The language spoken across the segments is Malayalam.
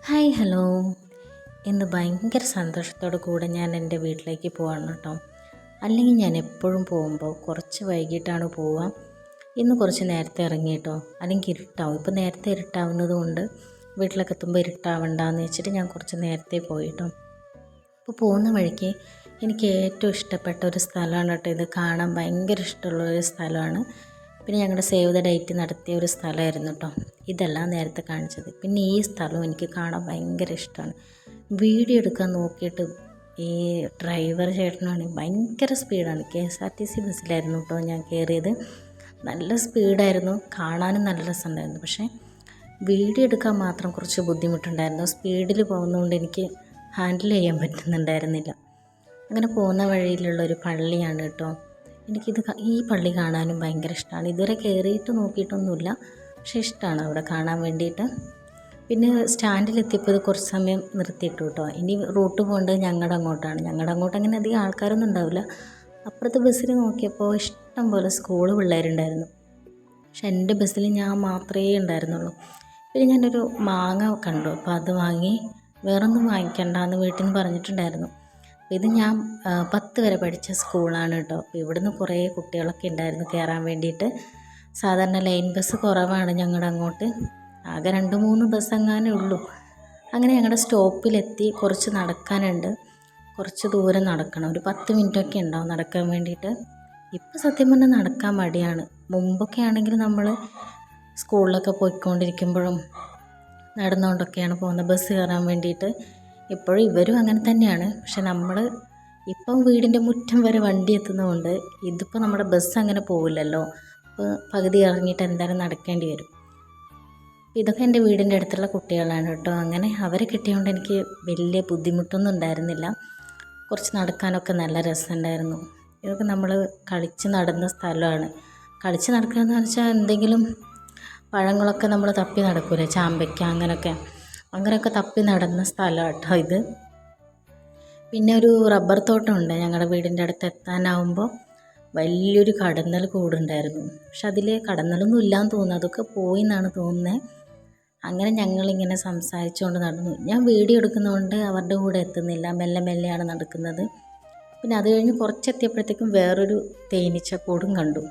Hi hello. ഇന്ന് ഭയങ്കര സന്തോഷത്തോടു കൂടെ ഞാൻ എൻ്റെ വീട്ടിലേക്ക് പോവാണ് കേട്ടോ. അല്ലെങ്കിൽ ഞാൻ എപ്പോഴും പോകുമ്പോൾ കുറച്ച് വൈകിട്ടാണ് പോവുക. ഇന്ന് കുറച്ച് നേരത്തെ ഇറങ്ങി കേട്ടോ, അല്ലെങ്കിൽ ഇരുട്ടാവും. ഇപ്പോൾ നേരത്തെ ഇരുട്ടാവുന്നത് കൊണ്ട് വീട്ടിലൊക്കെ എത്തുമ്പോൾ ഇരുട്ടാവണ്ടെന്ന് വെച്ചിട്ട് ഞാൻ കുറച്ച് നേരത്തെ പോയി കേട്ടോ. ഇപ്പോൾ പോകുന്ന വഴിക്ക് എനിക്ക് ഏറ്റവും ഇഷ്ടപ്പെട്ട ഒരു സ്ഥലമാണ് കേട്ടോ ഇത്. കാണാൻ ഭയങ്കര ഇഷ്ടമുള്ള ഒരു സ്ഥലമാണ്. പിന്നെ ഞങ്ങളുടെ സേവ് ദ ഡേറ്റ് നടത്തിയ ഒരു സ്ഥലമായിരുന്നു കേട്ടോ ഇതെല്ലാം നേരത്തെ കാണിച്ചത്. പിന്നെ ഈ സ്ഥലവും എനിക്ക് കാണാൻ ഭയങ്കര ഇഷ്ടമാണ്. വീഡിയോ എടുക്കാൻ നോക്കിയിട്ട് ഈ ഡ്രൈവർ ചേട്ടനാണെങ്കിൽ ഭയങ്കര സ്പീഡാണ്. KSRTC ബസ്സിലായിരുന്നു കേട്ടോ ഞാൻ കയറിയത്. നല്ല സ്പീഡായിരുന്നു, കാണാനും നല്ല രസമുണ്ടായിരുന്നു. പക്ഷേ വീഡിയോ എടുക്കാൻ മാത്രം കുറച്ച് ബുദ്ധിമുട്ടുണ്ടായിരുന്നു. സ്പീഡിൽ പോകുന്നതുകൊണ്ട് എനിക്ക് ഹാൻഡിൽ ചെയ്യാൻ പറ്റുന്നുണ്ടായിരുന്നില്ല. അങ്ങനെ പോകുന്ന വഴിയിലുള്ളൊരു പള്ളിയാണ് കേട്ടോ. ഈ പള്ളി കാണാനും ഭയങ്കര ഇഷ്ടമാണ്. ഇതുവരെ കയറിയിട്ട് നോക്കിയിട്ടൊന്നുമില്ല, പക്ഷേ ഇഷ്ടമാണ് അവിടെ കാണാൻ വേണ്ടിയിട്ട്. പിന്നെ സ്റ്റാൻഡിലെത്തിയപ്പോൾ ഇത് കുറച്ച് സമയം നിർത്തിയിട്ടു കേട്ടോ. ഇനി റൂട്ട് പോകേണ്ടത് ഞങ്ങളുടെ അങ്ങോട്ടാണ്. ഞങ്ങളുടെ അങ്ങോട്ട് അങ്ങനെ അധികം ആൾക്കാരൊന്നും ഉണ്ടാവില്ല. അപ്പുറത്തെ ബസ്സിൽ നോക്കിയപ്പോൾ ഇഷ്ടം പോലെ സ്കൂൾ പിള്ളേരുണ്ടായിരുന്നു. പക്ഷെ എൻ്റെ ബസ്സിൽ ഞാൻ മാത്രമേ ഉണ്ടായിരുന്നുള്ളൂ. പിന്നെ ഞാനൊരു മാങ്ങ കണ്ടു, അപ്പോൾ അത് വാങ്ങി. വേറൊന്നും വാങ്ങിക്കണ്ടെന്ന് വീട്ടിൽ നിന്ന് പറഞ്ഞിട്ടുണ്ടായിരുന്നു. ഇത് ഞാൻ 10 വരെ പഠിച്ച സ്കൂളാണ് കേട്ടോ. അപ്പോൾ ഇവിടുന്ന് കുറേ കുട്ടികളൊക്കെ ഉണ്ടായിരുന്നു കയറാൻ വേണ്ടിയിട്ട്. സാധാരണ ലൈൻ ബസ് കുറവാണ് ഞങ്ങളുടെ അങ്ങോട്ട്, ആകെ 2-3 ബസ് എങ്ങാനേ ഉള്ളൂ. അങ്ങനെ ഞങ്ങളുടെ സ്റ്റോപ്പിലെത്തി. കുറച്ച് നടക്കാനുണ്ട്, കുറച്ച് ദൂരം നടക്കണം. ഒരു 10 മിനിറ്റൊക്കെ ഉണ്ടാവും നടക്കാൻ വേണ്ടിയിട്ട്. ഇപ്പോൾ സത്യം പറഞ്ഞാൽ നടക്കാൻ മടിയാണ്. മുമ്പൊക്കെ ആണെങ്കിൽ നമ്മൾ സ്കൂളിലൊക്കെ പോയിക്കൊണ്ടിരിക്കുമ്പോഴും നടന്നുകൊണ്ടൊക്കെയാണ് പോകുന്നത് ബസ് കയറാൻ വേണ്ടിയിട്ട്. ഇപ്പോഴും ഇവരും അങ്ങനെ തന്നെയാണ്. പക്ഷെ നമ്മൾ ഇപ്പം വീടിൻ്റെ മുറ്റം വരെ വണ്ടി എത്തുന്നതുകൊണ്ട് ഇതിപ്പോൾ നമ്മുടെ ബസ് അങ്ങനെ പോവില്ലല്ലോ. അപ്പോൾ പകുതി ഇറങ്ങിയിട്ട് എന്തായാലും നടക്കേണ്ടി വരും. ഇതൊക്കെ എൻ്റെ വീടിൻ്റെ അടുത്തുള്ള കുട്ടികളാണ് കേട്ടോ. അങ്ങനെ അവരെ കിട്ടിയതുകൊണ്ട് എനിക്ക് വലിയ ബുദ്ധിമുട്ടൊന്നും ഉണ്ടായിരുന്നില്ല. കുറച്ച് നടക്കാനൊക്കെ നല്ല രസമുണ്ടായിരുന്നു. ഇതൊക്കെ നമ്മൾ കളിച്ച് നടന്ന സ്ഥലമാണ്. കളിച്ച് നടക്കുക എന്ന് വെച്ചാൽ എന്തെങ്കിലും പഴങ്ങളൊക്കെ നമ്മൾ തപ്പി നടക്കൂലേ, ചാമ്പയ്ക്ക അങ്ങനെയൊക്കെ തപ്പി നടന്ന സ്ഥലമാണ് കേട്ടോ ഇത്. പിന്നെ ഒരു റബ്ബർ തോട്ടമുണ്ട് ഞങ്ങളുടെ വീടിൻ്റെ അടുത്ത്. എത്താനാവുമ്പോൾ വലിയൊരു കടന്നൽ കൂടുണ്ടായിരുന്നു. പക്ഷെ അതിൽ കടന്നലൊന്നും ഇല്ലയെന്ന് തോന്നുന്നു, അതൊക്കെ പോയി എന്നാണ് തോന്നുന്നത്. അങ്ങനെ ഞങ്ങളിങ്ങനെ സംസാരിച്ചുകൊണ്ട് നടന്നു. ഞാൻ വീഡിയോ എടുക്കുന്നതുകൊണ്ട് അവരുടെ കൂടെ എത്തുന്നില്ല, മെല്ലെയാണ് നടക്കുന്നത്. പിന്നെ അത് കഴിഞ്ഞ് കുറച്ചെത്തിയപ്പോഴത്തേക്കും വേറൊരു തേനീച്ചക്കൂടും കണ്ടു.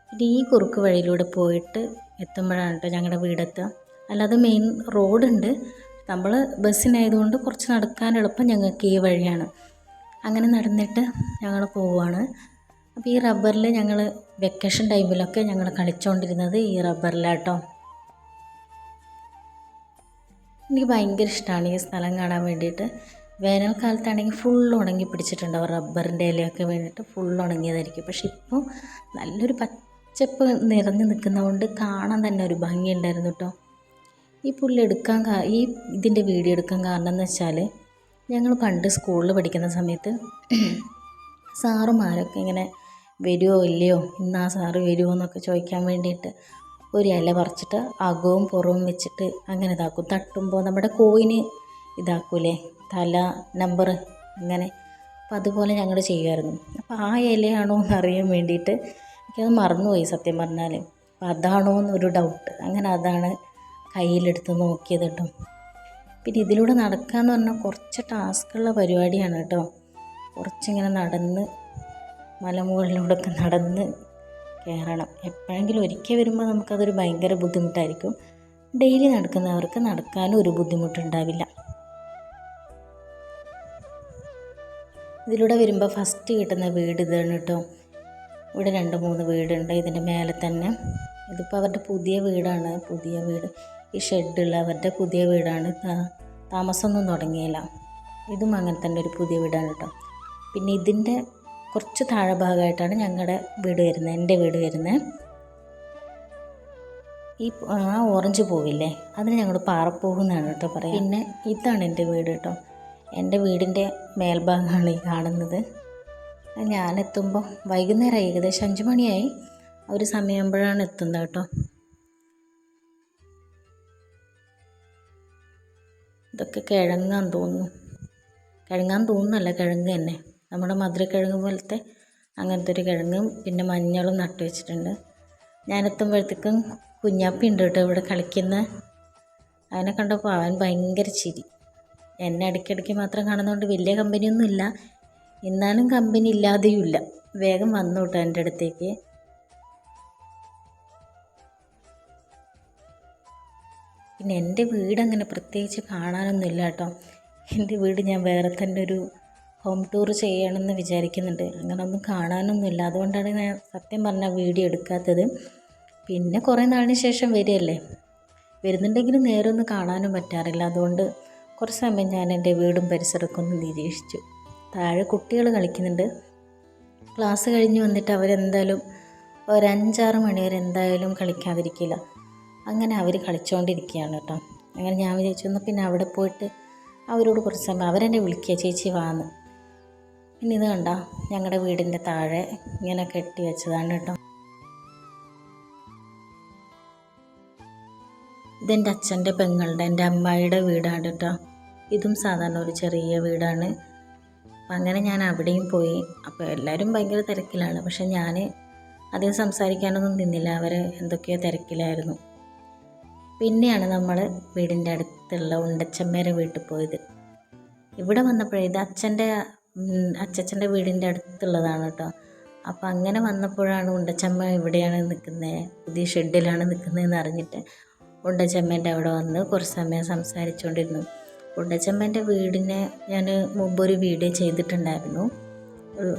പിന്നെ ഈ കുറുക്ക് വഴിയിലൂടെ പോയിട്ട് എത്തുമ്പോഴാണ് കേട്ടോ ഞങ്ങളുടെ വീടെത്തുക. അല്ലാതെ മെയിൻ റോഡുണ്ട്, നമ്മൾ ബസ്സിനായതുകൊണ്ട് കുറച്ച് നടക്കാൻ എളുപ്പം ഞങ്ങൾക്ക് ഈ വഴിയാണ്. അങ്ങനെ നടന്നിട്ട് ഞങ്ങൾ പോവുകയാണ്. അപ്പോൾ ഈ റബ്ബറിൽ ഞങ്ങൾ വെക്കേഷൻ ടൈമിലൊക്കെ ഞങ്ങൾ കളിച്ചുകൊണ്ടിരുന്നത് ഈ റബ്ബറിലാട്ടോ. എനിക്ക് ഭയങ്കര ഇഷ്ടമാണ് ഈ സ്ഥലം കാണാൻ വേണ്ടിയിട്ട്. വേനൽക്കാലത്താണെങ്കിൽ ഫുൾ ഉണങ്ങി പിടിച്ചിട്ടുണ്ടാവും. റബ്ബറിൻ്റെ ഇലയൊക്കെ വീണിട്ട് ഫുൾ ഉണങ്ങിയതായിരിക്കും. പക്ഷെ ഇപ്പോൾ നല്ലൊരു പച്ചപ്പ് നിറഞ്ഞു നിൽക്കുന്നതുകൊണ്ട് കാണാൻ തന്നെ ഒരു ഭംഗിയുണ്ടായിരുന്നു കേട്ടോ. ഈ ഇതിൻ്റെ വീഡിയോ എടുക്കാൻ കാരണം എന്ന് വെച്ചാൽ, ഞങ്ങൾ പണ്ട് സ്കൂളിൽ പഠിക്കുന്ന സമയത്ത് സാറുമാരൊക്കെ ഇങ്ങനെ വരുമോ ഇല്ലയോ, ഇന്ന് ആ സാറ് വരുമോ എന്നൊക്കെ ചോദിക്കാൻ വേണ്ടിയിട്ട് ഒരു ഇല പറിച്ചിട്ട് അകവും പുറവും വെച്ചിട്ട് അങ്ങനെ ഇതാക്കും. തട്ടുമ്പോൾ നമ്മുടെ കോയിന് ഇതാക്കൂലേ, തല നമ്പർ അങ്ങനെ. അപ്പം അതുപോലെ ഞങ്ങൾ ചെയ്യുമായിരുന്നു. അപ്പോൾ ആ ഇലയാണോ എന്നറിയാൻ വേണ്ടിയിട്ട് എനിക്കത് മറന്നുപോയി സത്യം പറഞ്ഞാൽ. അപ്പം അതാണോ എന്നൊരു ഡൗട്ട്. അങ്ങനെ അതാണ് കയ്യിലെടുത്ത് നോക്കിയത് കേട്ടോ. പിന്നെ ഇതിലൂടെ നടക്കുക എന്ന് പറഞ്ഞാൽ കുറച്ച് ടാസ്ക്കുള്ള പരിപാടിയാണ് കേട്ടോ. കുറച്ചിങ്ങനെ നടന്ന് മലമുകളിലൂടെയൊക്കെ നടന്ന് കയറണം. എപ്പോഴെങ്കിലും ഒരിക്കൽ വരുമ്പോൾ നമുക്കതൊരു ഭയങ്കര ബുദ്ധിമുട്ടായിരിക്കും. ഡെയിലി നടക്കുന്നവർക്ക് നടക്കാനും ഒരു ബുദ്ധിമുട്ടുണ്ടാവില്ല. ഇതിലൂടെ വരുമ്പോൾ ഫസ്റ്റ് കിട്ടുന്ന വീട് ഇതാണ് കേട്ടോ. ഇവിടെ 2-3 വീടുണ്ട് ഇതിൻ്റെ മേലെ തന്നെ. ഇതിപ്പോൾ അവരുടെ പുതിയ വീടാണ്. പുതിയ വീട്, ഈ ഷെഡുള്ള അവരുടെ പുതിയ വീടാണ്. താമസമൊന്നും തുടങ്ങിയില്ല. ഇതും അങ്ങനെ തന്നെ ഒരു പുതിയ വീടാണ് കേട്ടോ. പിന്നെ ഇതിൻ്റെ കുറച്ച് താഴെ ഭാഗമായിട്ടാണ് ഞങ്ങളുടെ വീട് വരുന്നത്, എൻ്റെ വീട് വരുന്നത്. ആ ഓറഞ്ച് പൂവില്ലേ, അതിന് ഞങ്ങൾ പാറപ്പൂവ് എന്നാണ് കേട്ടോ പറയാം. പിന്നെ ഇതാണ് എൻ്റെ വീട് കേട്ടോ. എൻ്റെ വീടിൻ്റെ മേൽഭാഗമാണ് ഈ കാണുന്നത്. ഞാനെത്തുമ്പോൾ വൈകുന്നേരമായി, ഏകദേശം 5 മണിയായി. ഒരു സമയമാകുമ്പോഴാണ് എത്തുന്നത് കേട്ടോ. ഇതൊക്കെ കിഴങ്ങാന്ന് തോന്നുന്നല്ല, കിഴങ്ങ് തന്നെ. നമ്മുടെ മധുരക്കിഴങ്ങ് പോലത്തെ അങ്ങനത്തെ ഒരു കിഴങ്ങും പിന്നെ മഞ്ഞളും നട്ടു വെച്ചിട്ടുണ്ട്. ഞാനെത്തുമ്പോഴത്തേക്കും കുഞ്ഞാപ്പി ഉണ്ട് കേട്ടോ ഇവിടെ കളിക്കുന്ന. അവനെ കണ്ടപ്പോൾ അവൻ ഭയങ്കര ചിരി. എന്നെ ഇടയ്ക്കിടയ്ക്ക് മാത്രം കാണുന്നതുകൊണ്ട് വലിയ കമ്പനിയൊന്നുമില്ല, എന്നാലും കമ്പനി ഇല്ലാതെയുമില്ല. വേഗം വന്നു കേട്ടോ എൻ്റെ അടുത്തേക്ക്. പിന്നെ എൻ്റെ വീട് അങ്ങനെ പ്രത്യേകിച്ച് കാണാനൊന്നുമില്ല കേട്ടോ. എൻ്റെ വീട് ഞാൻ വേറെ തന്നെ ഒരു ഹോം ടൂർ ചെയ്യണമെന്ന് വിചാരിക്കുന്നുണ്ട്. അങ്ങനെ ഒന്നും കാണാനൊന്നുമില്ല, അതുകൊണ്ടാണ് ഞാൻ സത്യം പറഞ്ഞാൽ വീഡിയോ എടുക്കാത്തത്. പിന്നെ കുറേ നാളിന് ശേഷം വരികയല്ലേ, വരുന്നുണ്ടെങ്കിലും നേരെ ഒന്നും കാണാനും പറ്റാറില്ല. അതുകൊണ്ട് കുറച്ച് സമയം ഞാൻ എൻ്റെ വീടും പരിസരമൊക്കെ ഒന്ന് നിരീക്ഷിച്ചു. താഴെ കുട്ടികൾ കളിക്കുന്നുണ്ട്. ക്ലാസ് കഴിഞ്ഞ് വന്നിട്ട് അവരെന്തായാലും ഒരു 5-6 മണി വരെ എന്തായാലും കളിക്കാതിരിക്കില്ല. അങ്ങനെ അവർ കളിച്ചുകൊണ്ടിരിക്കുകയാണ് കേട്ടോ. അങ്ങനെ ഞാൻ വിചാരിച്ചു പിന്നെ അവിടെ പോയിട്ട് അവരോട് കുറച്ച് സമയം, അവരെന്നെ വിളിക്കുക ചേച്ചി വാന്ന്. പിന്നെ ഇത് കണ്ട ഞങ്ങളുടെ വീടിൻ്റെ താഴെ ഇങ്ങനെ കെട്ടി വെച്ചതാണ് കേട്ടോ. ഇതെൻ്റെ അച്ഛൻ്റെ പെങ്ങളുടെ, എൻ്റെ അമ്മായിയുടെ വീടാണ് കേട്ടോ. ഇതും സാധാരണ ഒരു ചെറിയ വീടാണ്. അപ്പം അങ്ങനെ ഞാൻ അവിടെയും പോയി. അപ്പോൾ എല്ലാവരും ഭയങ്കര തിരക്കിലാണ്, പക്ഷെ ഞാൻ അധികം സംസാരിക്കാനൊന്നും നിന്നില്ല, അവർ എന്തൊക്കെയോ തിരക്കിലായിരുന്നു. പിന്നെയാണ് നമ്മൾ വീടിൻ്റെ അടുത്തുള്ള ഉണ്ടച്ചമ്മേരെ വീട്ടിൽ പോയത്. ഇവിടെ വന്നപ്പോഴേ ഇത് അച്ചച്ചൻ്റെ വീടിൻ്റെ അടുത്തുള്ളതാണ് കേട്ടോ. അപ്പോൾ അങ്ങനെ വന്നപ്പോഴാണ് ഉണ്ടച്ചമ്മ ഇവിടെയാണ് നിൽക്കുന്നത്, പുതിയ ഷെഡിലാണ് നിൽക്കുന്നതെന്ന് അറിഞ്ഞിട്ട് ഉണ്ടച്ചമ്മേൻ്റെ അവിടെ വന്ന് കുറച്ച് സമയം സംസാരിച്ചുകൊണ്ടിരുന്നു. ഉണ്ടച്ചമ്മേൻ്റെ വീടിനെ ഞാൻ മുമ്പൊരു വീഡിയോ ചെയ്തിട്ടുണ്ടായിരുന്നു, ഒരു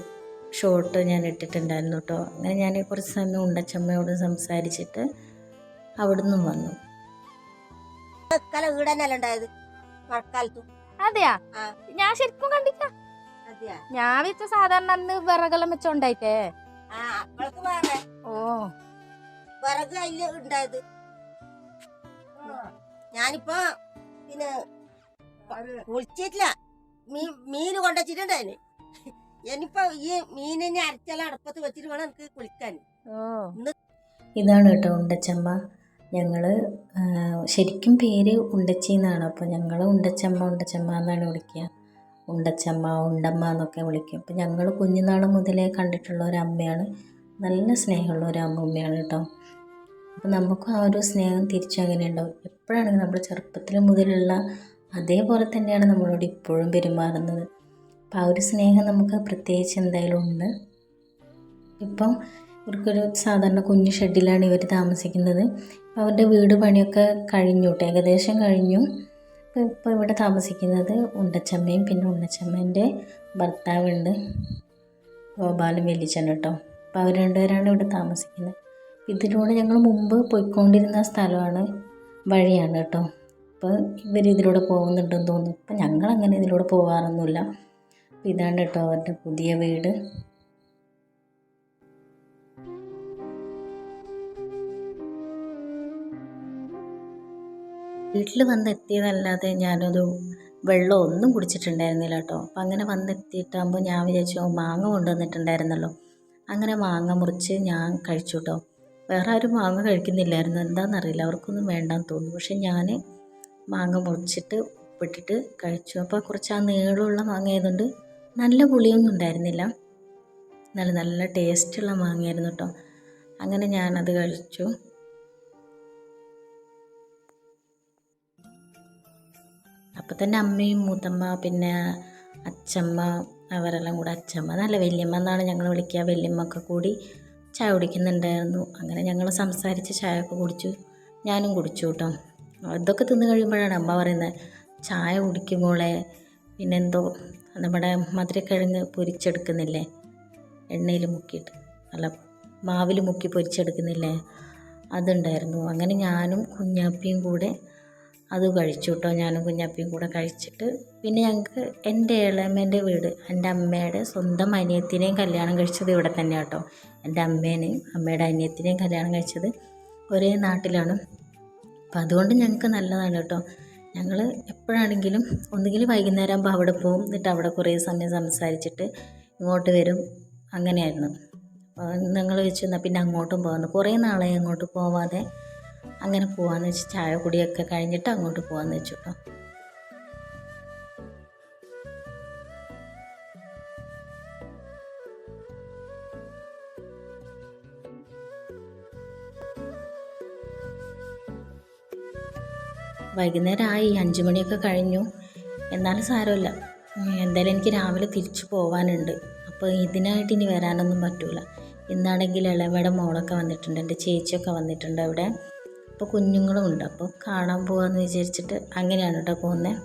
ഷോർട്ട് ഞാൻ ഇട്ടിട്ടുണ്ടായിരുന്നു കേട്ടോ. അങ്ങനെ ഞാൻ കുറച്ച് സമയം ഉണ്ടച്ചമ്മയോട് സംസാരിച്ചിട്ട് അവിടെ നിന്നും വന്നു. അതെയാ, ഞാൻ ശരിക്കും കണ്ടില്ല. ഞാൻ വെച്ച സാധാരണ അന്ന് വിറകെല്ലാം വെച്ചോണ്ടായിട്ടേ. ഓ വിറക് അതില് ഉണ്ടായത്. ഞാനിപ്പോ പിന്നെ കുളിച്ചിട്ടില്ല, മീന് കൊണ്ടുവച്ചിട്ടുണ്ടായിന്. ഇനിയിപ്പോ ഈ മീനിനെ അരച്ചെല്ലാം അടുപ്പത്ത് വെച്ചിട്ട് വേണം എനിക്ക് കുളിക്കാൻ. ഇതാണ് കേട്ടോ ഉണ്ടച്ചമ്മ. ഞങ്ങൾ ശരിക്കും പേര് ഉണ്ടച്ചി എന്നാണ്. അപ്പോൾ ഞങ്ങൾ ഉണ്ടച്ചമ്മ എന്നാണ് വിളിക്കുക. ഉണ്ടച്ചമ്മ, ഉണ്ടമ്മ എന്നൊക്കെ വിളിക്കും. അപ്പോൾ ഞങ്ങൾ കുഞ്ഞുനാൾ മുതലേ കണ്ടിട്ടുള്ള ഒരു അമ്മയാണ്, നല്ല സ്നേഹമുള്ള ഒരു അമ്മൂമ്മയാണ് കേട്ടോ. അപ്പോൾ നമുക്കും ആ ഒരു സ്നേഹം തിരിച്ചും അങ്ങനെ ഉണ്ടാവും. എപ്പോഴാണെങ്കിലും നമ്മൾ ചെറുപ്പത്തിൽ മുതലുള്ള അതേപോലെ തന്നെയാണ് നമ്മളോട് ഇപ്പോഴും പെരുമാറുന്നത്. അപ്പോൾ ആ ഒരു സ്നേഹം നമുക്ക് പ്രത്യേകിച്ച് എന്തായാലും ഉണ്ട്. ഇപ്പം ഇവർക്കൊരു സാധാരണ കുഞ്ഞു ഷെഡിലാണ് ഇവർ താമസിക്കുന്നത്. അപ്പോൾ അവരുടെ വീട് പണിയൊക്കെ കഴിഞ്ഞു കേട്ടോ, ഏകദേശം കഴിഞ്ഞു. ഇപ്പോൾ ഇവിടെ താമസിക്കുന്നത് ഉണ്ടച്ചമ്മയും പിന്നെ ഉണ്ടച്ചമ്മേൻ്റെ ഭർത്താവുണ്ട്, ഗോപാലും വലിച്ചൻ കേട്ടോ. അപ്പോൾ അവർ രണ്ടുപേരാണ് ഇവിടെ താമസിക്കുന്നത്. ഇതിലൂടെ ഞങ്ങൾ മുമ്പ് പോയിക്കൊണ്ടിരുന്ന സ്ഥലമാണ്, വഴിയാണ് കേട്ടോ. അപ്പോൾ ഇവർ ഇതിലൂടെ പോകുന്നുണ്ടെന്ന് തോന്നുന്നു. ഇപ്പം ഞങ്ങളങ്ങനെ ഇതിലൂടെ പോകാറൊന്നുമില്ല. അപ്പോൾ ഇതാണ് കേട്ടോ അവരുടെ പുതിയ വീട്. വീട്ടിൽ വന്നെത്തിയതല്ലാതെ ഞാനൊരു വെള്ളം ഒന്നും കുടിച്ചിട്ടുണ്ടായിരുന്നില്ല കേട്ടോ. അപ്പം അങ്ങനെ വന്നെത്തിയിട്ടാകുമ്പോൾ ഞാൻ വിചാരിച്ചു മാങ്ങ കൊണ്ടുവന്നിട്ടുണ്ടായിരുന്നല്ലോ, അങ്ങനെ മാങ്ങ മുറിച്ച് ഞാൻ കഴിച്ചു കേട്ടോ. വേറെ ആരും മാങ്ങ കഴിക്കുന്നില്ലായിരുന്നു, എന്താണെന്നറിയില്ല, അവർക്കൊന്നും വേണ്ടാന്ന് തോന്നുന്നു. പക്ഷെ ഞാൻ മാങ്ങ മുറിച്ചിട്ട് ഉപ്പിട്ടിട്ട് കഴിച്ചു. അപ്പോൾ കുറച്ച് ആ നീളമുള്ള മാങ്ങ ആയതുകൊണ്ട് നല്ല പുളിയൊന്നും ഉണ്ടായിരുന്നില്ല, നല്ല ടേസ്റ്റുള്ള മാങ്ങയായിരുന്നു കേട്ടോ. അങ്ങനെ ഞാനത് കഴിച്ചു. അപ്പോൾ തന്നെ അമ്മയും മൂത്തമ്മ പിന്നെ അച്ചമ്മ അവരെല്ലാം കൂടെ, അച്ചമ്മ നല്ല വല്യമ്മ എന്നാണ് ഞങ്ങൾ വിളിക്കുക, വല്യമ്മ ഒക്കെ കൂടി ചായ കുടിക്കുന്നുണ്ടായിരുന്നു. അങ്ങനെ ഞങ്ങൾ സംസാരിച്ച് ചായ ഒക്കെ കുടിച്ചു, ഞാനും കുടിച്ചു കേട്ടോ. ഇതൊക്കെ തിന്ന് കഴിയുമ്പോഴാണ് അമ്മ പറയുന്നത് ചായ കുടിക്കുമ്പോളെ പിന്നെന്തോ നമ്മുടെ മധുരക്കിഴങ്ങ് പൊരിച്ചെടുക്കുന്നില്ലേ, എണ്ണയിൽ മുക്കിയിട്ട്, അല്ല മാവിൽ മുക്കി പൊരിച്ചെടുക്കുന്നില്ലേ, അതുണ്ടായിരുന്നു. അങ്ങനെ ഞാനും കുഞ്ഞാപ്പിയും കൂടെ അത് കഴിച്ചു കേട്ടോ. ഞാനും കുഞ്ഞാപ്പിയും കൂടെ കഴിച്ചിട്ട് പിന്നെ ഞങ്ങൾക്ക് എൻ്റെ ഇളയമ്മേൻ്റെ വീട്, എൻ്റെ അമ്മയുടെ സ്വന്തം അനിയത്തിനെയും കല്യാണം കഴിച്ചത് ഇവിടെ തന്നെയാണ് കേട്ടോ. എൻ്റെ അമ്മേനെയും അമ്മയുടെ അനിയത്തിനെയും കല്യാണം കഴിച്ചത് ഒരേ നാട്ടിലാണ്. അപ്പം അതുകൊണ്ട് ഞങ്ങൾക്ക് നല്ലതാണ് കേട്ടോ. ഞങ്ങൾ എപ്പോഴാണെങ്കിലും ഒന്നുകിൽ വൈകുന്നേരം ആകുമ്പോൾ അവിടെ പോകും, എന്നിട്ട് അവിടെ കുറേ സമയം സംസാരിച്ചിട്ട് ഇങ്ങോട്ട് വരും, അങ്ങനെയായിരുന്നു. ഞങ്ങൾ വെച്ച് എന്നാൽ പിന്നെ അങ്ങോട്ടും പോകുന്നു, കുറേ നാളായി അങ്ങോട്ട് പോവാതെ, അങ്ങനെ പോകാമെന്ന് വെച്ച് ചായ കുടിയൊക്കെ കഴിഞ്ഞിട്ട് അങ്ങോട്ട് പോകാമെന്ന് വെച്ചു കേട്ടോ. വൈകുന്നേരമായി 5 മണിയൊക്കെ കഴിഞ്ഞു. എന്നാലും സാരമില്ല, എന്തായാലും എനിക്ക് രാവിലെ തിരിച്ചു പോകാനുണ്ട്. അപ്പോൾ ഇതിനായിട്ട് ഇനി വരാനൊന്നും പറ്റൂല. ഇന്നാണെങ്കിൽ ഇളയമ്മയുടെ മോളൊക്കെ വന്നിട്ടുണ്ട്, എൻ്റെ ചേച്ചിയൊക്കെ വന്നിട്ടുണ്ട് അവിടെ. അപ്പോൾ കുഞ്ഞുങ്ങളും ഉണ്ട്, അപ്പോൾ കാണാൻ പോകാമെന്ന് വിചാരിച്ചിട്ട് അങ്ങനെയാണ് കേട്ടോ പോകുന്നത്.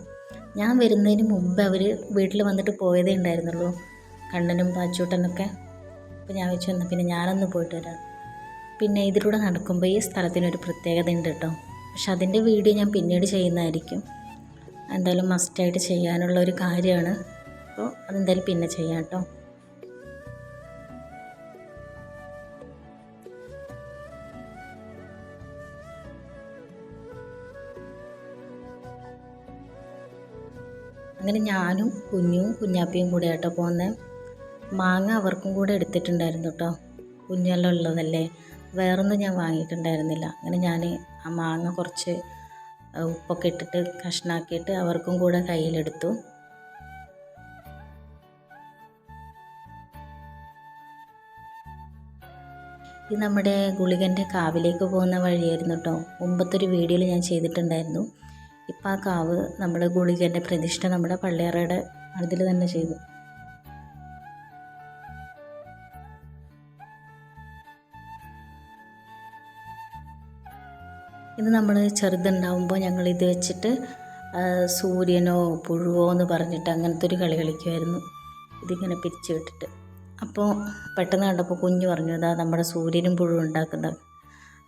ഞാൻ വരുന്നതിന് മുമ്പ് അവർ വീട്ടിൽ വന്നിട്ട് പോയതേ ഉണ്ടായിരുന്നുള്ളൂ, കണ്ണനും പാച്ചൂട്ടനൊക്കെ. അപ്പോൾ ഞാൻ വെച്ച് വന്നാൽ പിന്നെ ഞാനൊന്ന് പോയിട്ട് വരാം. പിന്നെ ഇതിലൂടെ നടക്കുമ്പോൾ ഈ സ്ഥലത്തിനൊരു പ്രത്യേകത ഉണ്ട് കേട്ടോ. പക്ഷെ അതിൻ്റെ വീഡിയോ ഞാൻ പിന്നീട് ചെയ്യുന്നതായിരിക്കും. എന്തായാലും മസ്റ്റായിട്ട് ചെയ്യാനുള്ള ഒരു കാര്യമാണ്. അപ്പോൾ അതെന്തായാലും പിന്നെ ചെയ്യാം കേട്ടോ. അങ്ങനെ ഞാനും കുഞ്ഞാപ്പിയും കൂടെ ആട്ടോ പോകുന്നത്. മാങ്ങ അവർക്കും കൂടെ എടുത്തിട്ടുണ്ടായിരുന്നു കേട്ടോ, കുഞ്ഞെല്ലാം ഉള്ളതല്ലേ, വേറൊന്നും ഞാൻ വാങ്ങിയിട്ടുണ്ടായിരുന്നില്ല. അങ്ങനെ ഞാൻ ആ മാങ്ങ കുറച്ച് ഉപ്പൊക്കെ ഇട്ടിട്ട് കഷ്ണാക്കിയിട്ട് അവർക്കും കൂടെ കയ്യിലെടുത്തു. ഇത് നമ്മുടെ ഗുളികൻ്റെ കാവിലേക്ക് പോകുന്ന വഴിയായിരുന്നു കേട്ടോ. മുമ്പത്തൊരു വീഡിയോയിൽ ഞാൻ ചെയ്തിട്ടുണ്ടായിരുന്നു. ഇപ്പം ആ കാവ് നമ്മുടെ ഗുളികൻ്റെ പ്രതിഷ്ഠ നമ്മുടെ പള്ളിയറയുടെ അതിൽ തന്നെ ചെയ്തു. ഇത് നമ്മൾ ചെറുതുണ്ടാവുമ്പോൾ ഞങ്ങൾ ഇത് വെച്ചിട്ട് സൂര്യനോ പുഴുവോ എന്ന് പറഞ്ഞിട്ട് അങ്ങനത്തെ ഒരു കളി കളിക്കുമായിരുന്നു, ഇതിങ്ങനെ പിരിച്ചു വിട്ടിട്ട്. അപ്പോൾ പെട്ടെന്ന് കണ്ടപ്പോൾ കുഞ്ഞ് പറഞ്ഞു, ഇതാ നമ്മുടെ സൂര്യനും പുഴുവും ഉണ്ടാക്കുന്നത്.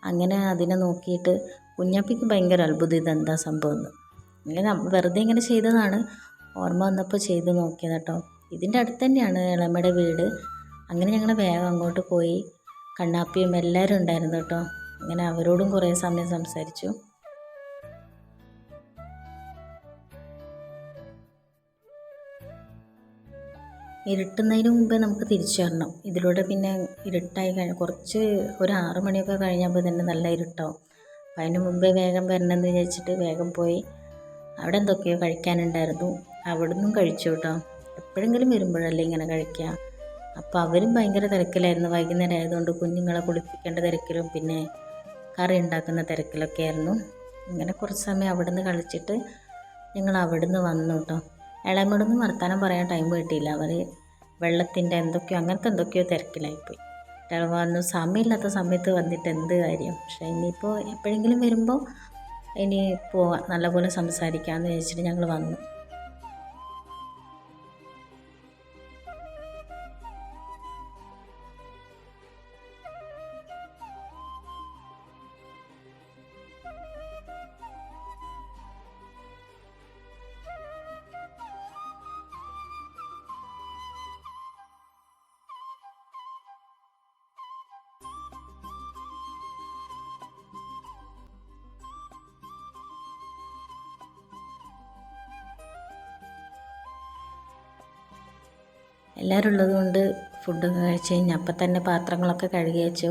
അങ്ങനെ അതിനെ നോക്കിയിട്ട് കുഞ്ഞാപ്പിക്ക് ഭയങ്കര അത്ഭുതം, ഇതെന്താ സംഭവം എന്ന്. അങ്ങനെ വെറുതെ ഇങ്ങനെ ചെയ്തതാണ്, ഓർമ്മ വന്നപ്പോൾ ചെയ്ത് നോക്കിയത് കേട്ടോ. ഇതിൻ്റെ അടുത്ത് തന്നെയാണ് ഇളമ്മയുടെ വീട്. അങ്ങനെ ഞങ്ങൾ വേഗം അങ്ങോട്ട് പോയി. കണ്ണാപ്പിയും എല്ലാവരും ഉണ്ടായിരുന്നു കേട്ടോ. അങ്ങനെ അവരോടും കുറേ സമയം സംസാരിച്ചു. ഇരുട്ടുന്നതിന് മുമ്പേ നമുക്ക് തിരിച്ചു വരണം. ഇതിലൂടെ പിന്നെ ഇരുട്ടായി കുറച്ച് ഒരു 6 മണിയൊക്കെ കഴിഞ്ഞപ്പോൾ തന്നെ നല്ല ഇരുട്ടാവും. അപ്പം അതിന് മുമ്പേ വേഗം വരണമെന്ന് വിചാരിച്ചിട്ട് വേഗം പോയി. അവിടെ എന്തൊക്കെയോ കഴിക്കാനുണ്ടായിരുന്നു, അവിടെ നിന്നും കഴിച്ചു കേട്ടോ. എപ്പോഴെങ്കിലും വരുമ്പോഴല്ലേ ഇങ്ങനെ കഴിക്കുക. അപ്പോൾ അവരും ഭയങ്കര തിരക്കിലായിരുന്നു. വൈകുന്നേരം ആയതുകൊണ്ട് കുഞ്ഞുങ്ങളെ കുളിപ്പിക്കേണ്ട തിരക്കിലും പിന്നെ കറി ഉണ്ടാക്കുന്ന തിരക്കിലൊക്കെ ആയിരുന്നു. ഇങ്ങനെ കുറച്ച് സമയം അവിടെ നിന്ന് കളിച്ചിട്ട് ഞങ്ങൾ അവിടെ നിന്ന് വന്നു കേട്ടോ. ഇളയമ്മയോട് നിന്ന് വർത്താനം പറയാൻ ടൈം കിട്ടിയില്ല. അവർ വെള്ളത്തിൻ്റെ അങ്ങനത്തെ എന്തൊക്കെയോ തിരക്കിലായിപ്പോയി. പറഞ്ഞു സമയമില്ലാത്ത സമയത്ത് വന്നിട്ട് എന്ത് കാര്യം. പക്ഷേ ഇനിയിപ്പോൾ എപ്പോഴെങ്കിലും വരുമ്പോൾ ഇനി പോവാം, നല്ലപോലെ സംസാരിക്കാമെന്ന് വിചാരിച്ചിട്ട് ഞങ്ങൾ വന്നു. എല്ലാവരും ഉള്ളതുകൊണ്ട് ഫുഡൊക്കെ കഴിച്ച് കഴിഞ്ഞ് അപ്പം തന്നെ പാത്രങ്ങളൊക്കെ കഴുകി വെച്ചു.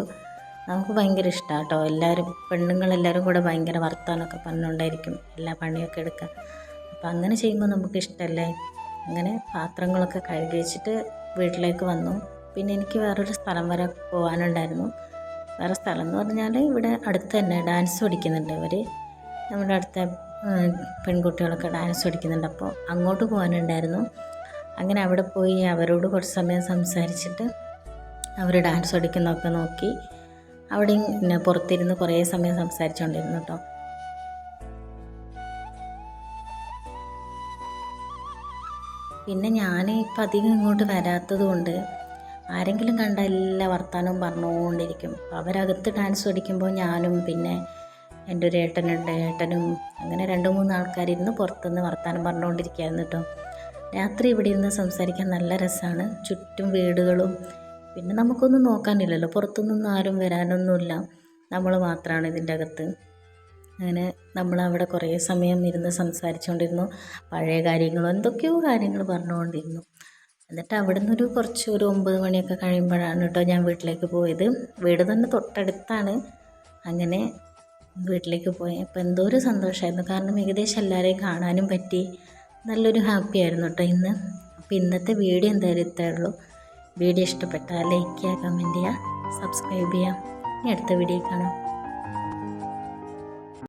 നമുക്ക് ഭയങ്കര ഇഷ്ടമാണ് കേട്ടോ. എല്ലാവരും പെണ്ണുങ്ങളെല്ലാവരും കൂടെ ഭയങ്കര വർത്താനമൊക്കെ പറഞ്ഞുകൊണ്ടായിരിക്കും എല്ലാ പണിയൊക്കെ എടുക്കുക. അപ്പം അങ്ങനെ ചെയ്യുമ്പോൾ നമുക്ക് ഇഷ്ടമല്ലേ. അങ്ങനെ പാത്രങ്ങളൊക്കെ കഴുകി വെച്ചിട്ട് വീട്ടിലേക്ക് വന്നു. പിന്നെ എനിക്ക് വേറൊരു സ്ഥലം വരെ പോകാനുണ്ടായിരുന്നു. വേറെ സ്ഥലം എന്ന് പറഞ്ഞാൽ ഇവിടെ അടുത്ത് തന്നെ ഡാൻസ് പഠിക്കുന്നുണ്ട് അവർ. നമ്മുടെ അടുത്ത പെൺകുട്ടികളൊക്കെ ഡാൻസ് പഠിക്കുന്നുണ്ട്. അപ്പോൾ അങ്ങോട്ട് പോകാനുണ്ടായിരുന്നു. അങ്ങനെ അവിടെ പോയി അവരോട് കുറച്ച് സമയം സംസാരിച്ചിട്ട് അവർ ഡാൻസ് പഠിക്കുന്നതൊക്കെ നോക്കി. അവിടെ പിന്നെ പുറത്തിരുന്ന് കുറേ സമയം സംസാരിച്ചുകൊണ്ടിരുന്നു കേട്ടോ. പിന്നെ ഞാൻ ഇപ്പം അധികം ഇങ്ങോട്ട് വരാത്തത് കൊണ്ട് ആരെങ്കിലും കണ്ട എല്ലാ വർത്താനവും പറഞ്ഞുകൊണ്ടിരിക്കും. അവരകത്ത് ഡാൻസ് പഠിക്കുമ്പോൾ ഞാനും പിന്നെ എൻ്റെ ഒരു ഏട്ടനുണ്ട്, ഏട്ടനും അങ്ങനെ 2-3 ആൾക്കാരിരുന്ന് പുറത്തുനിന്ന് വർത്താനം പറഞ്ഞുകൊണ്ടിരിക്കുകയായിരുന്നു കേട്ടോ. രാത്രി ഇവിടെ ഇരുന്ന് സംസാരിക്കാൻ നല്ല രസമാണ്. ചുറ്റും വീടുകളും പിന്നെ നമുക്കൊന്നും നോക്കാനില്ലല്ലോ, പുറത്തുനിന്നൊന്നും ആരും വരാനൊന്നുമില്ല, നമ്മൾ മാത്രമാണ് ഇതിൻ്റെ അകത്ത്. അങ്ങനെ നമ്മളവിടെ കുറേ സമയം ഇരുന്ന് സംസാരിച്ചുകൊണ്ടിരുന്നു. പഴയ കാര്യങ്ങളും എന്തൊക്കെയോ കാര്യങ്ങൾ പറഞ്ഞുകൊണ്ടിരുന്നു. എന്നിട്ട് അവിടെ നിന്നൊരു ഒരു 9 മണിയൊക്കെ കഴിയുമ്പോഴാണ് കേട്ടോ ഞാൻ വീട്ടിലേക്ക് പോയത്. വീട് തന്നെ തൊട്ടടുത്താണ്. അങ്ങനെ വീട്ടിലേക്ക് പോയി. അപ്പോൾ എന്തോ ഒരു സന്തോഷമായിരുന്നു, കാരണം ഏകദേശം എല്ലാവരെയും കാണാനും പറ്റി. നല്ലൊരു ഹാപ്പി ആയിരുന്നു കേട്ടോ ഇന്ന്. അപ്പോൾ ഇന്നത്തെ വീഡിയോ എന്തായാലും ഇത്രയേ ഉള്ളൂ. വീഡിയോ ഇഷ്ടപ്പെട്ടാൽ ലൈക്ക് ചെയ്യുക, കമൻറ്റ് ചെയ്യുക, സബ്സ്ക്രൈബ് ചെയ്യുക. ഇനി അടുത്ത വീഡിയോ കാണാം.